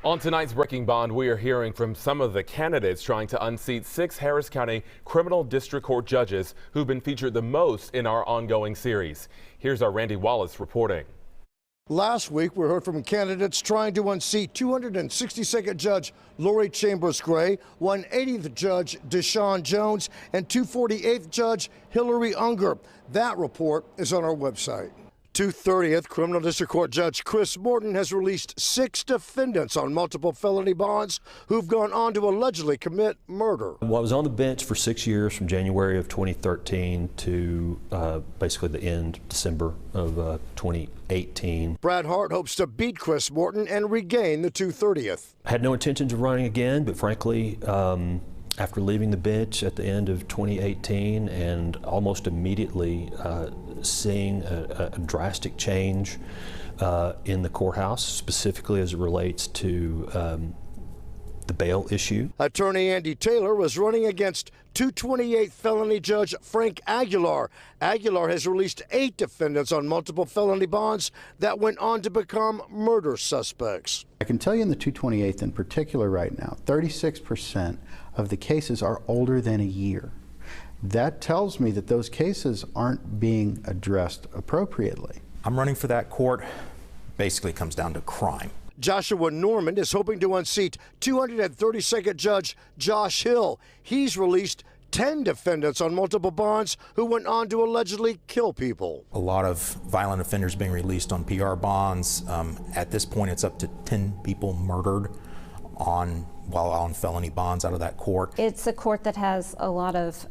On tonight's Breaking Bond, we are hearing from some of the candidates trying to unseat 6 Harris County Criminal District Court judges who've been featured the most in our ongoing series. Here's our Randy Wallace reporting. Last week, we heard from candidates trying to unseat 262nd Judge Lori Chambers Gray, 180th Judge Deshaun Jones, and 248th Judge Hillary Unger. That report is on our website. 230th Criminal District Court Judge Chris Morton has released 6 defendants on multiple felony bonds who've gone on to allegedly commit murder. Well, I was on the bench for 6 years from January of 2013 to basically the end, December of 2018. Brad Hart hopes to beat Chris Morton and regain the 230th. I had no intentions of running again, but frankly, after leaving the bench at the end of 2018 and almost immediately seeing a drastic change in the courthouse, specifically as it relates to the bail issue. Attorney Andy Taylor was running against 228th felony judge Frank Aguilar. Aguilar has released 8 defendants on multiple felony bonds that went on to become murder suspects. I can tell you in the 228th in particular right now, 36% of the cases are older than a year. That tells me that those cases aren't being addressed appropriately. I'm running for that court. Basically comes down to crime. Joshua Norman is hoping to unseat 232nd Judge Josh Hill. He's released 10 defendants on multiple bonds who went on to allegedly kill people. A lot of violent offenders being released on PR bonds. At this point, it's up to 10 people murdered while on felony bonds out of that court. It's a court that has a lot of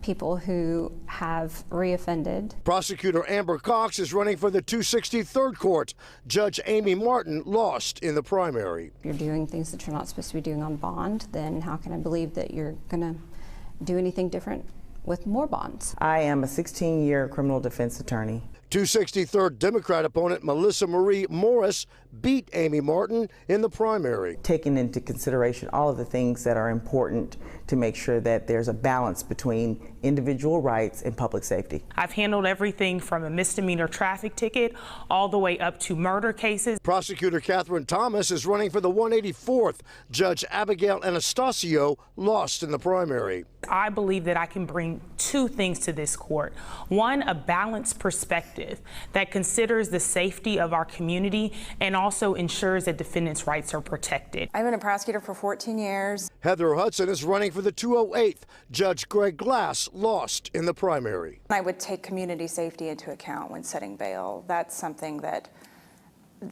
people who have reoffended. Prosecutor Amber Cox is running for the 263rd Court. Judge Amy Martin lost in the primary. If you're doing things that you're not supposed to be doing on bond, then how can I believe that you're going to do anything different with more bonds? I am a 16-year criminal defense attorney. 263rd Democrat opponent Melissa Marie Morris beat Amy Martin in the primary. Taking into consideration all of the things that are important to make sure that there's a balance between individual rights and public safety. I've handled everything from a misdemeanor traffic ticket all the way up to murder cases. Prosecutor Catherine Thomas is running for the 184th. Judge Abigail Anastasio lost in the primary. I believe that I can bring 2 things to this court. One, a balanced perspective that considers the safety of our community and also ensures that defendants' rights are protected. I've been a prosecutor for 14 years. Heather Hudson is running for the 208th. Judge Greg Glass lost in the primary. I would take community safety into account when setting bail. That's something that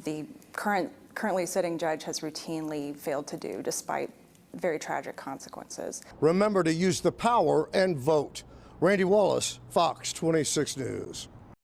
the currently sitting judge has routinely failed to do, despite very tragic consequences. Remember to use the power and vote. Randy Wallace, Fox 26 News.